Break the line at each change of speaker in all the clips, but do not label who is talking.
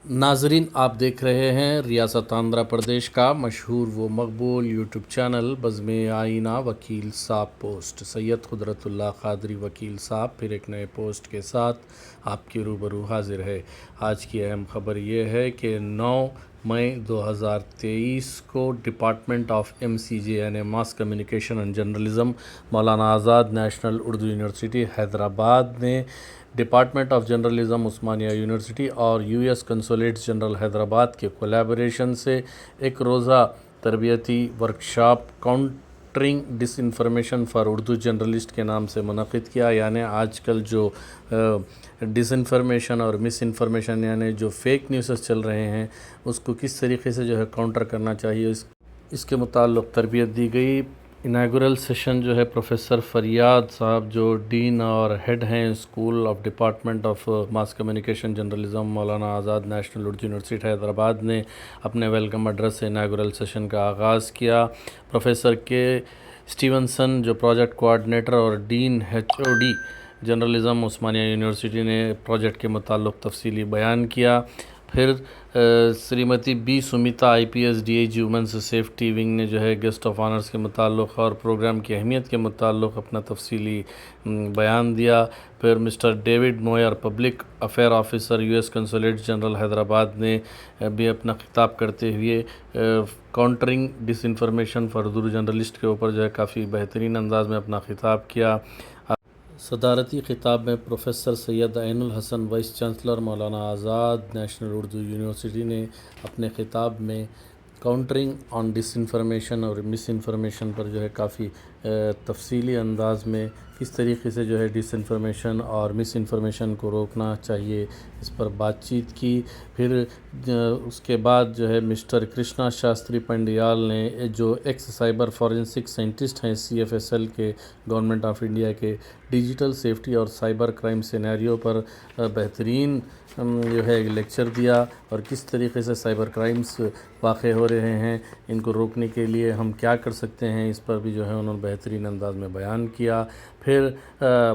ناظرین، آپ دیکھ رہے ہیں ریاست آندھرا پردیش کا مشہور و مقبول یوٹیوب چینل بزم آئینہ وکیل صاحب پوسٹ۔ سید قدرت اللہ قادری وکیل صاحب پھر ایک نئے پوسٹ کے ساتھ آپ کے روبرو حاضر ہے۔ آج کی اہم خبر یہ ہے کہ 9 مئی 2023 کو ڈپارٹمنٹ آف MCJ یعنی mass communication and journalism Maulana Azad national Urdu university Hyderabad نے department of journalism Osmania university اور US کنسولیٹس جنرل حیدرآباد کے کولیبوریشن سے ایک روزہ تربیتی workshop countering disinformation for Urdu journalist کے نام سے منعقد کیا۔ یعنی آج کل جو ڈس انفارمیشن اور مس انفارمیشن یعنی جو فیک نیوزز چل رہے ہیں اس کو کس طریقے سے جو ہے کاؤنٹر کرنا چاہیے، اس کے متعلق تربیت دی گئی۔ اناگورل سیشن جو ہے پروفیسر فریاد صاحب جو ڈین اور ہیڈ ہیں school of department of mass communication journalism Maulana Azad national Urdu university Hyderabad نے اپنے ویلکم ایڈریس سے اناگورل سیشن کا آغاز کیا۔ پروفیسر کے اسٹیونسن جو پروجیکٹ کوآرڈینیٹر اور dean HYD journalism Osmania university نے پروجیکٹ کے متعلق تفصیلی بیان کیا۔ پھر Srimati B Smita IPS DIG women's safety wing نے جو ہے گیسٹ آف آنرز کے متعلق اور پروگرام کی اہمیت کے متعلق اپنا تفصیلی بیان دیا۔ پھر Mister David Moyer public affair officer US consulate general Hyderabad نے بھی اپنا خطاب کرتے ہوئے countering disinformation for Urdu journalist کے اوپر جو ہے کافی بہترین انداز میں اپنا خطاب کیا۔ صدارتی خطاب میں پروفیسر سید عین الحسن وائس چانسلر مولانا آزاد نیشنل اردو یونیورسٹی نے اپنے خطاب میں کاؤنٹرنگ آن ڈس انفارمیشن اور مس انفارمیشن پر جو ہے کافی تفصیلی انداز میں کس طریقے سے جو ہے ڈس انفارمیشن اور مس انفارمیشن کو روکنا چاہیے اس پر بات چیت کی۔ پھر اس کے بعد جو ہے مسٹر کرشنا شاستری پنڈیال نے جو ایکس سائبر فورینسک سائنٹسٹ ہیں CFSL کے گورنمنٹ آف انڈیا کے ڈیجیٹل سیفٹی اور سائبر کرائم سینیریو پر بہترین جو ہے لیکچر دیا اور کس طریقے سے سائبر کرائمز واقع ہو رہے ہیں، ان کو روکنے کے لیے ہم کیا کر سکتے ہیں، اس پر بھی جو ہے انہوں نے بہترین انداز میں بیان کیا۔ پھر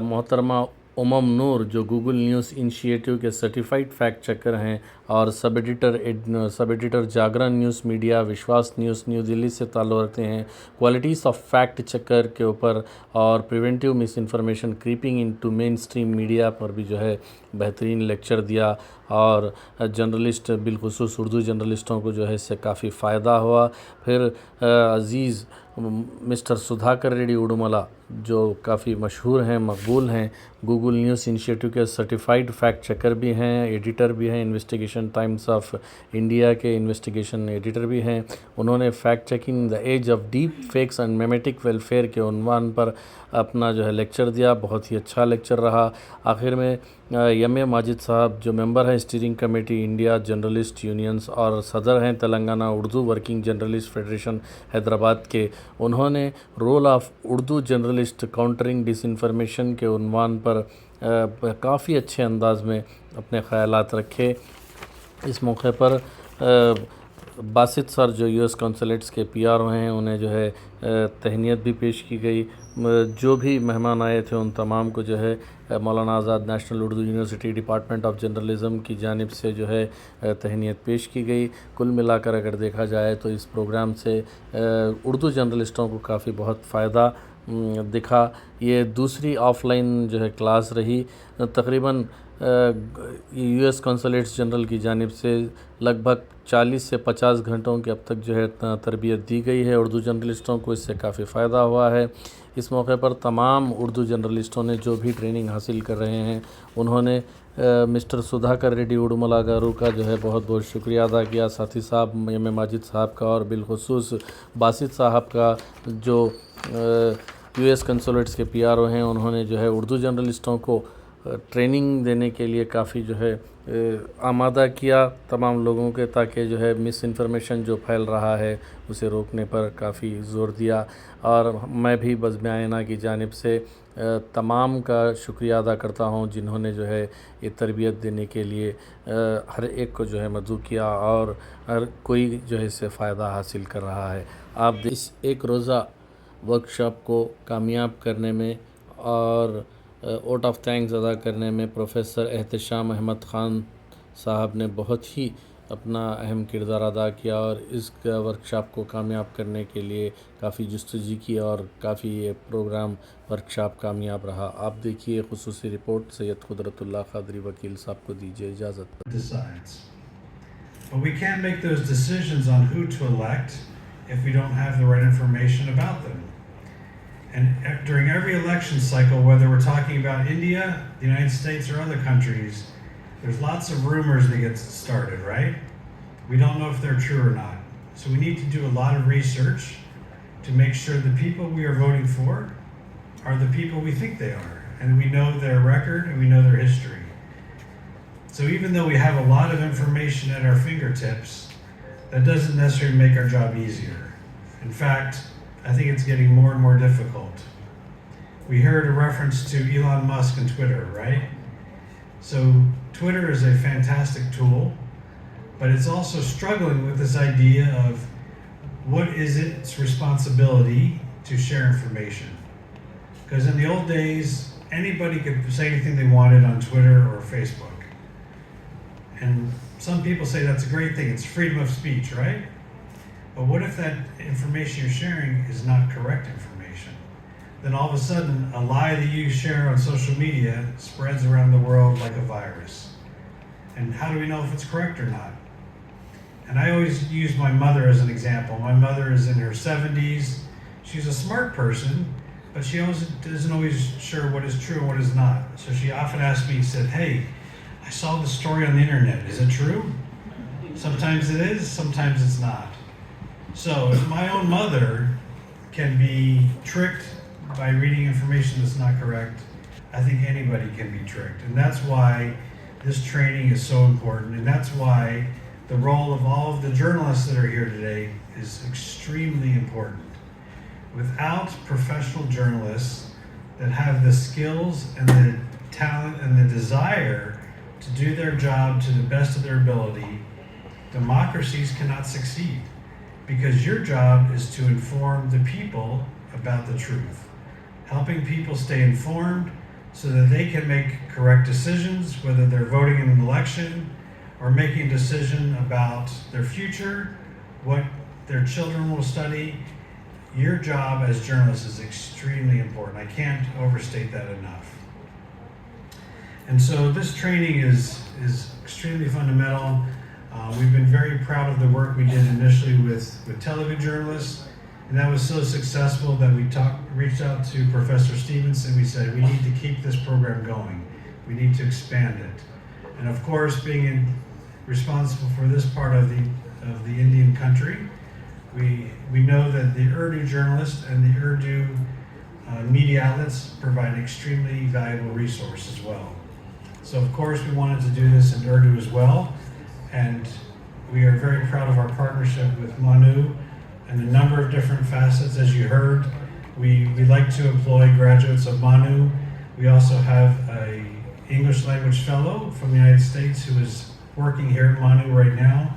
محترمہ نور جو گوگل نیوز انیشیٹو کے سرٹیفائیڈ فیکٹ چیکر ہیں اور sub editor Jagran news media وشواس نیوز نیو دلی سے تعلق رکھتے ہیں، کوالٹیز آف فیکٹ چیکر کے اوپر اور پریونٹیو مس انفارمیشن کریپنگ انٹو مین اسٹریم میڈیا پر بھی جو ہے بہترین لیکچر دیا اور جرنلسٹ بالخصوص اردو جرنلسٹوں کو جو ہے اس سے کافی فائدہ ہوا۔ پھر عزیز مسٹر سدھاکر ریڈی اڈوملا جو کافی مشہور ہیں، مقبول ہیں، گوگل نیوز انیشیٹو کے سرٹیفائیڈ فیکٹ چیکر بھی ہیں، ایڈیٹر بھی ہیں، انویسٹیگیشن ٹائمز آف انڈیا کے انویسٹیگیشن ایڈیٹر بھی ہیں۔ انہوں نے fact checking the age of deep fakes and memetic welfare کے عنوان پر اپنا جو ہے لیکچر دیا، بہت ہی اچھا لیکچر رہا۔ آخر میں ماجد صاحب جو ممبر ہیں steering committee India journalist unions اور صدر ہیں Telangana Urdu working journalist federation Hyderabad کے، انہوں نے role of Urdu journalist countering disinformation کے عنوان پر کافی اچھے انداز میں اپنے خیالات رکھے۔ اس موقع پر باسط سر جو US کنسولیٹس کے PRO ہیں انہیں جو ہے تہنیت بھی پیش کی گئی۔ جو بھی مہمان آئے تھے ان تمام کو جو ہے Maulana Azad national Urdu University department of journalism کی جانب سے جو ہے تہنیت پیش کی گئی۔ کل ملا کر اگر دیکھا جائے تو اس پروگرام سے اردو جرنلسٹوں کو کافی بہت فائدہ دکھا۔ یہ دوسری آف لائن جو ہے کلاس رہی۔ تقریباً US کنسولیٹس جنرل کی جانب سے لگ بھگ 40 سے 50 گھنٹوں کے اب تک جو ہے تربیت دی گئی ہے اردو جرنلسٹوں کو، اس سے کافی فائدہ ہوا ہے۔ اس موقع پر تمام اردو جرنلسٹوں نے جو بھی ٹریننگ حاصل کر رہے ہیں انہوں نے مسٹر سدھاکر ریڈی اڈوملا گارو کا جو ہے بہت بہت شکریہ ادا کیا، ساتھی صاحب ماجد صاحب کا اور بالخصوص باسط صاحب کا جو US کنسولیٹس کے PRO ہیں، انہوں نے جو ہے اردو جرنلسٹوں کو ٹریننگ دینے کے لیے کافی جو ہے آمادہ کیا تمام لوگوں کے، تاکہ جو ہے مس انفارمیشن جو پھیل رہا ہے اسے روکنے پر کافی زور دیا۔ اور میں بھی بزم آئینہ کی جانب سے تمام کا شکریہ ادا کرتا ہوں جنہوں نے جو ہے یہ تربیت دینے کے لیے ہر ایک کو جو ہے مدعو کیا اور ہر کوئی جو ہے اس سے فائدہ حاصل کر رہا ہے۔ آپ اس ایک روزہ ورکشاپ کو کامیاب کرنے میں اور ووٹ آف تھینکس ادا کرنے میں پروفیسر احتشام احمد خان साहब ने बहुत ही अपना अहम किरदार अदा किया और इस वर्कशॉप को कामयाब करने के लिए काफ़ी जस्तजू की और काफ़ी ये प्रोग्राम वर्कशॉप कामयाब रहा। आप देखिए खुसूसी रिपोर्ट सैयद कुदरतुल्लाह क़ादरी वकील साहब को दीजिए इजाज़त।
Decides. But we can't make those decisions on who to elect if we don't have the right information about them. And during every election cycle, whether we're talking about India, the United States, or other countries, there's lots of rumors that get started, right? We don't know if they're true or not. So we need to do a lot of research to make sure the people we are voting for are the people we think they are, and we know their record and we know their history. So even though we have a lot of information at our fingertips, that doesn't necessarily make our job easier. In fact, I think it's getting more and more difficult. We heard a reference to Elon Musk and Twitter, right? So Twitter is a fantastic tool, but it's also struggling with this idea of what is its responsibility to share information. Because in the old days, anybody could say anything they wanted on Twitter or Facebook. And some people say that's a great thing, it's freedom of speech, right? But what if that information you're sharing is not correct information? Then all of a sudden, a lie that you share on social media spreads around the world like a virus. And how do we know if it's correct or not? And I always use my mother as an example. My mother is in her 70s. She's a smart person, but she isn't always sure what is true and what is not. So she often asks me, said, "Hey, I saw the story on the internet. Is it true?" Sometimes it is, sometimes it's not. So if my own mother can be tricked by reading information that's not correct, I think anybody can be tricked. And that's why this training is so important. And that's why the role of all of the journalists that are here today is extremely important. Without professional journalists that have the skills and the talent and the desire to do their job to the best of their ability, democracies cannot succeed. Because your job is to inform the people about the truth, helping people stay informed so that they can make correct decisions, whether they're voting in an election or making a decision about their future, what their children will study. Your job as journalists is extremely important. I can't overstate that enough. And so this training is extremely fundamental. We've been very proud of the work we did initially with Telugu journalists, and that was so successful that we reached out to Professor Stevenson. We said, we need to keep this program going. We need to expand it. And of course, being responsible for this part of the Indian country, we know that the Urdu journalists and the Urdu media outlets provide an extremely valuable resource as well. So of course, we wanted to do this in Urdu as well. And we are very proud of our partnership with MANUU and a number of different facets. As you heard, we like to employ graduates of MANUU. We also have an English language fellow from the United States who is working here at MANUU right now.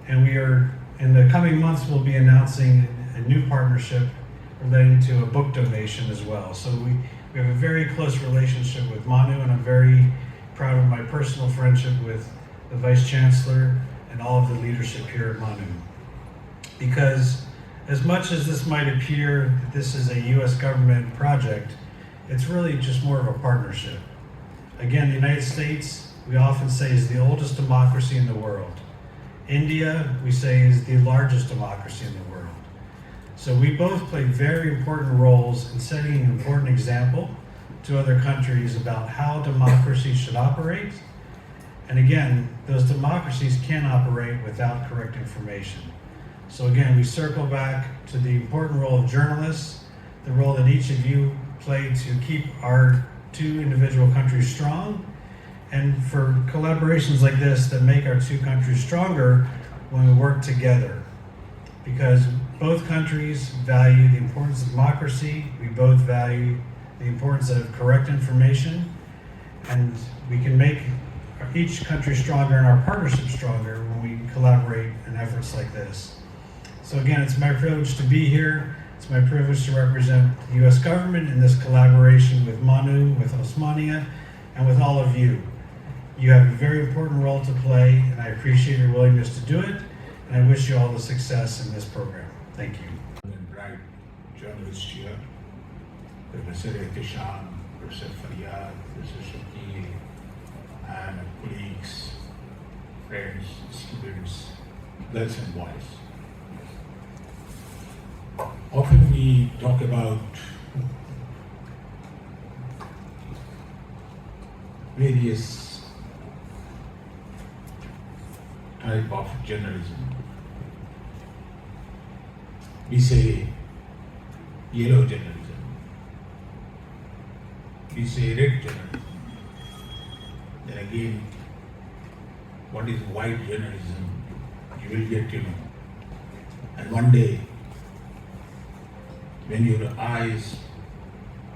And we are, in the coming months, we'll be announcing a new partnership relating to a book donation as well. So we have a very close relationship with MANUU, and I'm very proud of my personal friendship with the Vice Chancellor and all of the leadership here at MANUU. Because as much as this might appear that this is a US government project, it's really just more of a partnership. Again, the United States, we often say, is the oldest democracy in the world. India, we say, is the largest democracy in the world. So we both play very important roles in setting an important example to other countries about how democracy should operate. And again, those democracies can't operate without correct information. So again, we circle back to the important role of journalists, the role that each of you play to keep our two individual countries strong, and for collaborations like this that make our two countries stronger when we work together. Because both countries value the importance of democracy, we both value the importance of correct information, and we can make each country stronger and our partnership stronger when we collaborate in efforts like this. So again, it's my privilege to be here. It's my privilege to represent the U.S. government in this collaboration with MANUU, with Osmania, and with all of you. You have a very important role to play, and I appreciate your willingness to do it, and I wish you all the success in this program. Thank you.
And bright journalists here, Professor Ehtisam, Professor Faryad, Professor Shakil, and colleagues, friends, students, girls and boys. Often we talk about various type of journalism. We say yellow journalism. We say red journalism. Then again, what is white journalism? You will get to know. And one day, when your eyes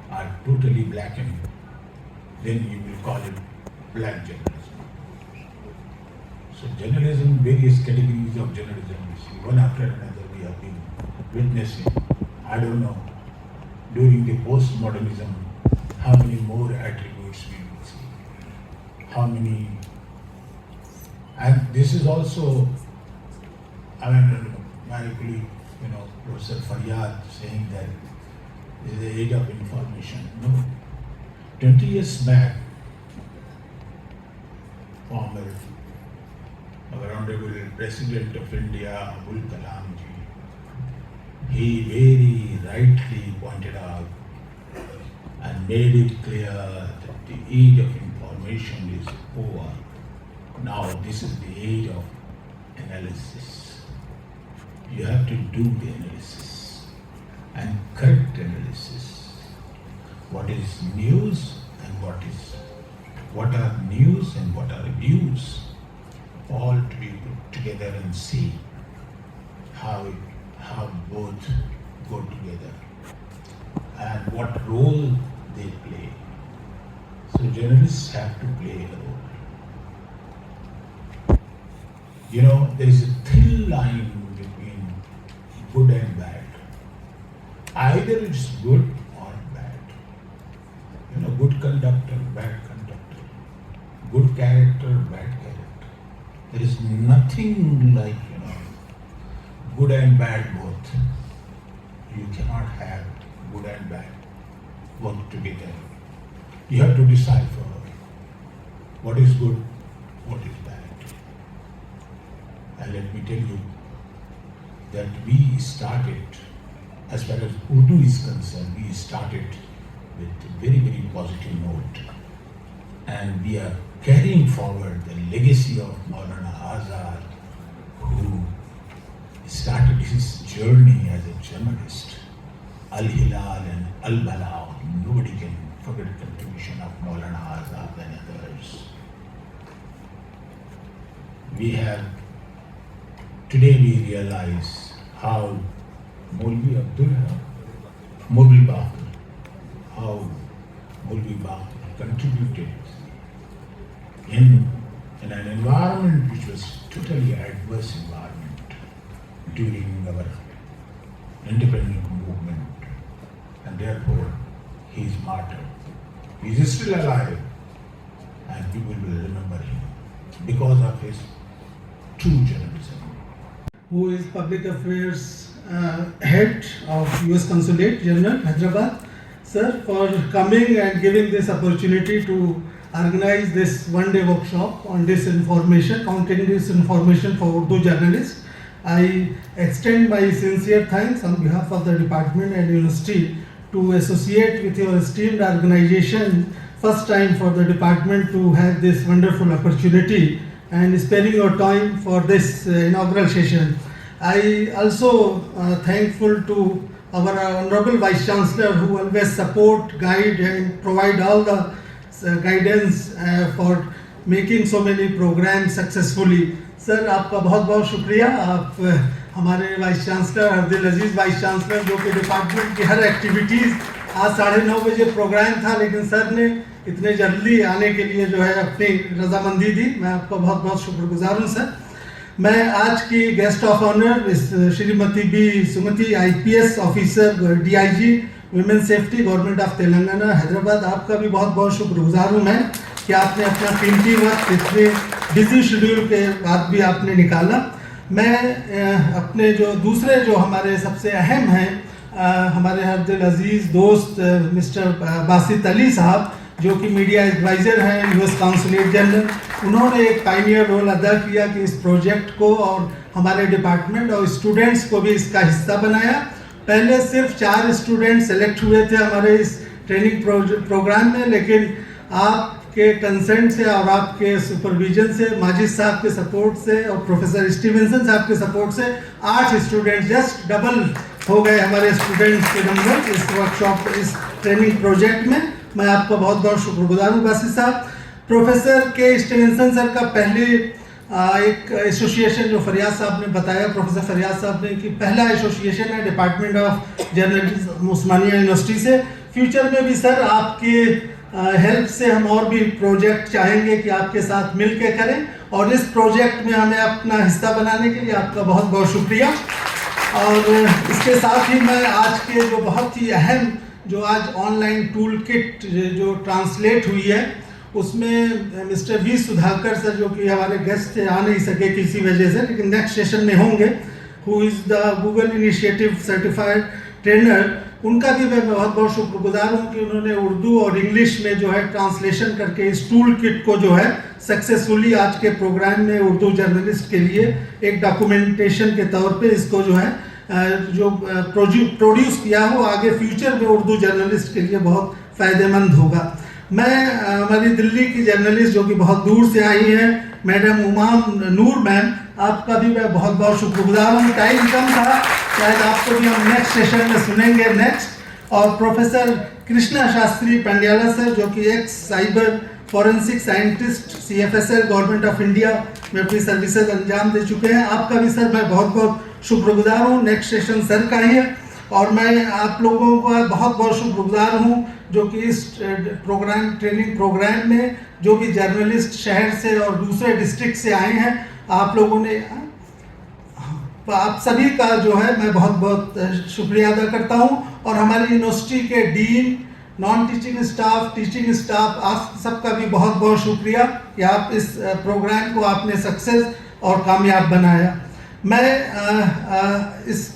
are totally blackened, then you will call it black journalism. So journalism, various categories of journalism, one after another we have been witnessing. I don't know, during the postmodernism, how many more attributes we will see. How many, and this is also, I mean, my colleague, Professor Faryad saying that this is the age of information. No. 20 years back, former Honorable President of India, Abul Kalam ji, he very rightly pointed out and made it clear that the age of information is over. Now this is the age of analysis. You have to do the analysis and correct analysis. What is news and what are news and what are views, all to be put together and see how both go together and what role they play. So journalists have to play a role. There is a thin line between good and bad. Either it's good or bad. Good conductor, bad conductor. Good character, bad character. There is nothing like, good and bad both. You cannot have good and bad both together. You have to decipher what is good, what is bad. And let me tell you that we started, as far as Urdu is concerned, we started with a very, very positive note. And we are carrying forward the legacy of Maulana Azad, who started his journey as a journalist. Al-Hilal and Al-Balagh, nobody can forget the contribution of Maulana Azad and others. Today we realize how Maulvi Baqir contributed in an environment which was totally adverse environment during our independent movement, and therefore he is martyred. He is still alive, and people will remember him because of his true journalism.
Who is Public Affairs Head of US Consulate General, Hyderabad. Sir, for coming and giving this opportunity to organize this one-day workshop on disinformation, countering disinformation for Urdu journalists. I extend my sincere thanks on behalf of the department and university to associate with your esteemed organization. First time for the department to have this wonderful opportunity and sparing your time for this inaugural session. I also thankful to our Honorable Vice Chancellor who always support, guide and provide all the guidance for making so many programs successfully. Sir आपका बहुत बहुत शुक्रिया. आप हमारे vice chancellor Abdul अजीज़ vice chancellor जो कि department की हर activities आज 9:30 बजे प्रोग्राम था, लेकिन सर ने इतने जल्दी आने के लिए जो है अपनी रजामंदी दी. मैं आपका बहुत बहुत शुक्रगुजार हूँ सर. मैं आज की guest of honour Shrimati B Sumati IPS officer DIG women safety government of Telangana Hyderabad, आपका भी बहुत बहुत शुक्रगुजार हूँ मैं. کہ آپ نے اپنا قیمتی وقت اتنے بزی شیڈیول کے بعد بھی آپ نے نکالا. میں اپنے جو دوسرے جو ہمارے سب سے اہم ہیں ہمارے ہر دل عزیز دوست مسٹر باسط علی صاحب جو کہ میڈیا ایڈوائزر ہیں یو ایس کونسلیٹ جنرل, انہوں نے ایک پائنیئر رول ادا کیا کہ اس پروجیکٹ کو اور ہمارے ڈپارٹمنٹ اور اسٹوڈنٹس کو بھی اس کا حصہ بنایا. پہلے صرف 4 اسٹوڈنٹ سلیکٹ ہوئے تھے ہمارے اس ٹریننگ پروگرام میں, لیکن آپ کے کنسنٹ سے اور آپ کے سپرویژن سے, ماجد صاحب کے سپورٹ سے اور پروفیسر اسٹیونسن صاحب کے سپورٹ سے 8 اسٹوڈنٹ جسٹ ڈبل ہو گئے ہمارے اسٹوڈنٹس کے نمبر اس ورکشاپ اس ٹریننگ پروجیکٹ میں. میں آپ کا بہت بہت شکر گزار ہوں باسط صاحب. پروفیسر کے اسٹیونسن سر کا پہلے ایک ایسوسیشن جو فریاد صاحب نے بتایا, پروفیسر فریاد صاحب نے, کہ پہلا ایسوسیشن ہے department of journalism Osmania university سے. فیوچر میں بھی سر آپ کے ہیلپ سے ہم اور بھی پروجیکٹ چاہیں گے کہ آپ کے ساتھ مل کے کریں, اور اس پروجیکٹ میں ہمیں اپنا حصہ بنانے کے لیے آپ کا بہت بہت شکریہ. اور اس کے ساتھ ہی میں آج کے جو بہت ہی اہم جو آج آن لائن ٹول کٹ جو ٹرانسلیٹ ہوئی ہے اس میں مسٹر وی سدھاکر سر جو کہ ہمارے گیسٹ تھے, آ نہیں سکے کسی وجہ سے, لیکن نیکسٹ سیشن میں ہوں گے, ہو از دا گوگل انیشیٹو سرٹیفائڈ ٹرینر, ان کا بھی میں بہت بہت شکر گزار ہوں کہ انہوں نے اردو اور انگلش میں جو ہے ٹرانسلیشن کر کے اس ٹول کٹ کو جو ہے سکسیسفلی آج کے پروگرام میں اردو جرنلسٹ کے لیے ایک ڈاکومنٹیشن کے طور پہ اس کو جو ہے جو پروڈیوس کیا ہو, آگے فیوچر میں اردو جرنلسٹ کے لیے بہت فائدہ مند ہوگا. میں ہماری دلی کی جرنلسٹ جو کہ بہت دور سے آئی ہیں میڈم امام نور میم, آپ کا بھی میں بہت بہت شکر گزار ہوں. ٹائم کم تھا, شاید آپ کو بھی ہم نیکسٹ سیشن میں سنیں گے نیکسٹ. اور پروفیسر کرشنا شاستری پنڈیالا سر جو کہ ایک cyber forensic scientist CFSL government of India میں اپنی سروسز انجام دے چکے ہیں, آپ کا بھی سر میں بہت بہت شکر گزار ہوں. نیکسٹ سیشن سر کا ہی ہے, اور میں آپ لوگوں کا بہت بہت شکر گزار ہوں جو کہ اس پروگرام ٹریننگ پروگرام میں جو بھی جرنلسٹ شہر سے اور دوسرے ڈسٹرکٹ سے آئے ہیں, آپ لوگوں نے, آپ سبھی کا جو ہے میں بہت بہت شکریہ ادا کرتا ہوں. اور ہماری یونیورسٹی کے dean, non teaching staff, teaching staff, آپ سب کا بھی بہت بہت شکریہ کہ آپ اس پروگرام کو آپ نے سکسیس اور کامیاب بنایا. میں اس